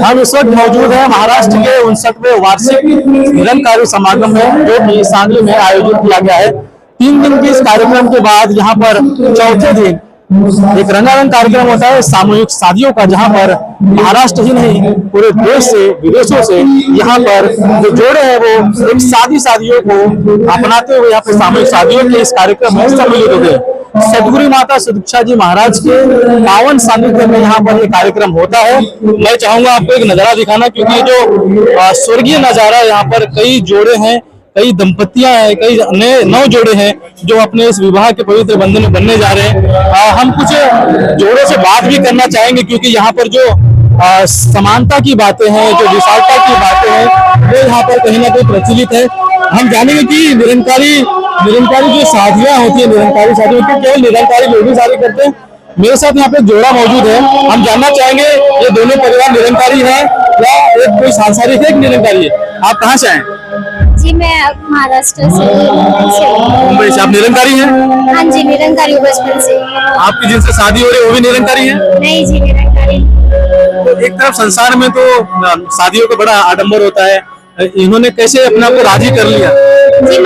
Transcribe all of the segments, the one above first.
हम इस वक्त मौजूद हैं महाराष्ट्र के 59वें वार्षिक निरंकारी समागम में, जो कि सांगली में आयोजित किया गया है। 3 दिन के इस कार्यक्रम के बाद यहाँ पर चौथे दिन एक रंगारंग कार्यक्रम होता है सामूहिक शादियों का, जहां पर महाराष्ट्र ही नहीं पूरे देश से विदेशों से यहाँ पर जो जोड़े हैं वो एक शादियों को अपनाते हुए यहाँ पर सामूहिक शादियों के इस कार्यक्रम में सम्मिलित होते हैं। सदगुरु माता सदीक्षा जी महाराज के पावन सानिध्य में यहाँ पर ये कार्यक्रम होता है। मैं चाहूंगा आपको एक नजारा दिखाना, क्योंकि जो स्वर्गीय नजारा यहाँ पर कई जोड़े हैं, कई दंपतियां हैं, कई नए 9 जोड़े हैं जो अपने इस विवाह के पवित्र बंधन में बनने जा रहे हैं। हम कुछ जोड़ों से बात भी करना चाहेंगे, क्योंकि यहाँ पर जो समानता की बातें हैं, जो विशालता की बातें हैं, वो यहाँ पर कहीं ना कहीं प्रचलित है। हम जानेंगे कि निरंकारी जो शादियां होती है, निरंकारी शादियों की केवल निरंकारी लोग ही शादी करते हैं। मेरे साथ यहाँ पे जोड़ा मौजूद है। हम जानना चाहेंगे ये दोनों परिवार निरंकारी है या एक कोई सांसारिक है, एक निरंकारी है। आप कहाँ से आए? जी मैं महाराष्ट्र से। मुंबई से। आप निरंकारी हैं? हाँ जी, निरंकारी हूँ बचपन से। आपकी जिनसे शादी हो रही है वो भी निरंकारी है? नहीं जी, निरंकारी। तो एक तरफ संसार में तो शादियों का बड़ा आडंबर होता है, इन्होंने कैसे अपने आप को राजी कर लिया? जी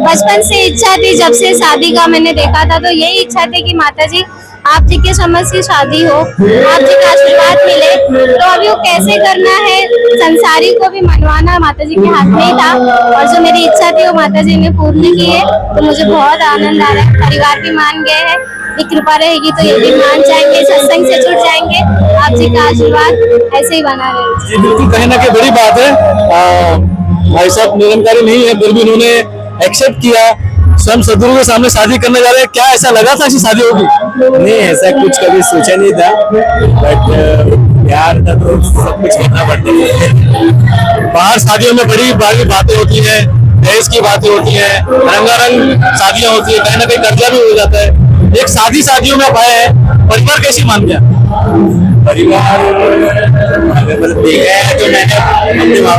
बचपन से इच्छा थी, जब से शादी का मैंने देखा था तो यही इच्छा थी कि माता जी आप जी के समझ की शादी हो, आप जी का आशीर्वाद मिले। तो अभी वो कैसे करना है, संसारी को भी मनवाना माता जी के हाथ में ही था, और जो मेरी इच्छा थी वो माता जी ने पूर्ण की है। तो मुझे बहुत आनंद आ रहा है। परिवार भी मान गए हैं, कृपा रहेगी तो ये भी मान जाएंगे, सत्संग से जुड़ जाएंगे। आप जी का आशीर्वाद ऐसे ही बना रहे। जी बिल्कुल, कहीं ना कहीं बड़ी बात है। भाई साहब निरंकारी नहीं है, फिर भी उन्होंने एक्सेप्ट किया, स्वयं सदगुरु के सामने शादी करने जा रहे हैं। क्या ऐसा लगा था कि शादी होगी? नहीं, ऐसा कुछ कभी सोचा नहीं था, बट प्यार था तो सब कुछ करना पड़ता है। बाहर शादियों में बड़ी बड़ी बातें होती हैं, दहेज की बातें होती हैं, रंगारंग शादियां होती है, कहीं ना कहीं कर्जा भी हो जाता है। एक शादियों में पाए हैं, परिवार कैसी मान गया? परिवार मतलब देखा है तो मैंने अपने माँ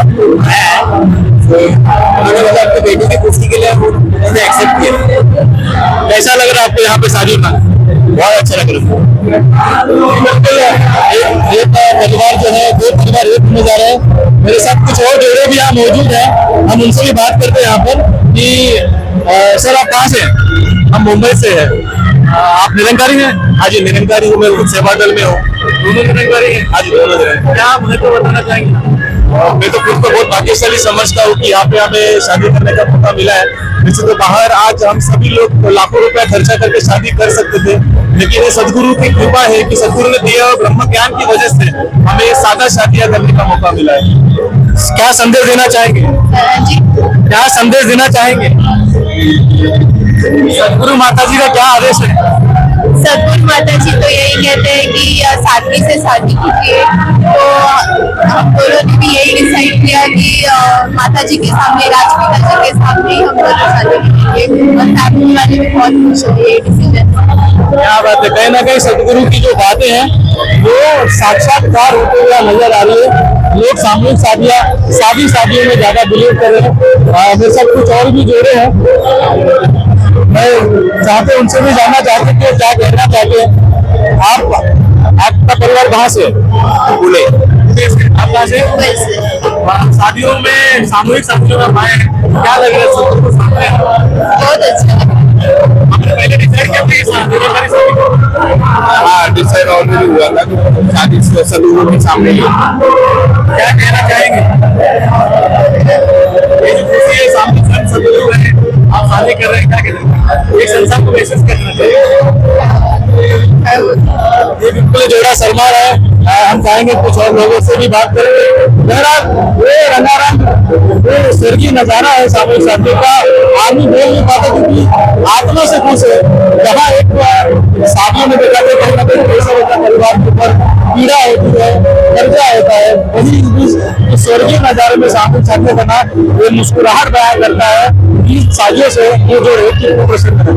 मतलब अपने बेटी की खुशी के लिए उन्होंने एक्सेप्ट किया। कैसा लग रहा है आपको यहाँ पे शादी में? बहुत अच्छा लग रहा है। एक परिवार जो है, 2 परिवार एक होने जा रहे हैं। मेरे साथ कुछ और जोड़े भी यहाँ मौजूद हैं, हम उनसे भी बात करते हैं यहाँ पर कि सर आप कहाँ से हैं? हम मुंबई से है। आप निरंकारी हैं? हाँ जी, निरंकारी हूँ। मैं खुद सेवा दल में हूँ। दोनों निरंकारी हैं? हाँ जी, दोनों निरंकारी। क्या आप महत्व बताना चाहेंगे? मैं तो खुद को बहुत भाग्यशाली समझता हूँ कि यहाँ पे हमें शादी करने का मौका मिला है। वैसे तो बाहर आज हम सभी लोग लाखों रुपया खर्चा करके शादी कर सकते थे, लेकिन ये सदगुरु की कृपा है कि सदगुरु ने दिया और ब्रह्म ज्ञान की वजह से हमें ये सादा शादियां करने का मौका मिला है। क्या संदेश देना चाहेंगे? क्या संदेश देना चाहेंगे? सदगुरु माता जी का क्या आदेश है? सदगुरु माता जी तो यही कहते हैं कि सादगी से शादी कीजिए। तो हम दोनों ने भी यही डिसाइड किया कि माता जी के सामने, राजपिता जी के सामने ही हम दोनों शादी करेंगे, और फैमिली वाले भी बहुत खुश होंगे ये डिसीजन। क्या बात है, कहीं ना कहीं सदगुरु की जो बातें हैं वो साक्षात्कार होते हुए नजर आ रही है। लोग सामूहिक शादियों में ज्यादा बिलीव कर रहे हैं। मेरे साथ कुछ और भी जोड़े हैं, मैं चाहते उनसे भी जानना चाहते कि क्या कहना चाहते हैं। आपका परिवार कहाँ से? पुणे। आप कहाँ से? शादियों में, सामूहिक शादियों में आए हैं, क्या लग रहा है सबको सामने? बहुत अच्छा। आपने पहले डिसाइड किया था? हाँ, डिसाइड ऑलरेडी हुआ था कि शादी सदगुरु के सामने ही। क्या कहना चाहेंगे? ये जो खुशी है, सामने सदगुरु है, आप शादी कर रहे हैं, क्या कहना चाहेंगे? एक संसार को महसूस करना चाहिए। ये बिल्कुल जोड़ा शर्मा है। हम चाहेंगे कुछ और लोगों से भी बात करेंगे। बहरहाल ये रंगारंग, ये स्वर्गीय नजारा है सामूहिक शादी का। आदमी बोल नहीं पाता क्योंकि आत्मा से खुश है। जहाँ एक शादियों में देखा जाए कहीं ना कहीं पैसा होता है, परिवार के ऊपर पीड़ा होती है, कर्जा होता है, वही स्वर्गीय नजारे में सामूहिक शादी करना ये मुस्कुराहट बयान करता है। 20 शादियों से ये जो है प्रसन्न है।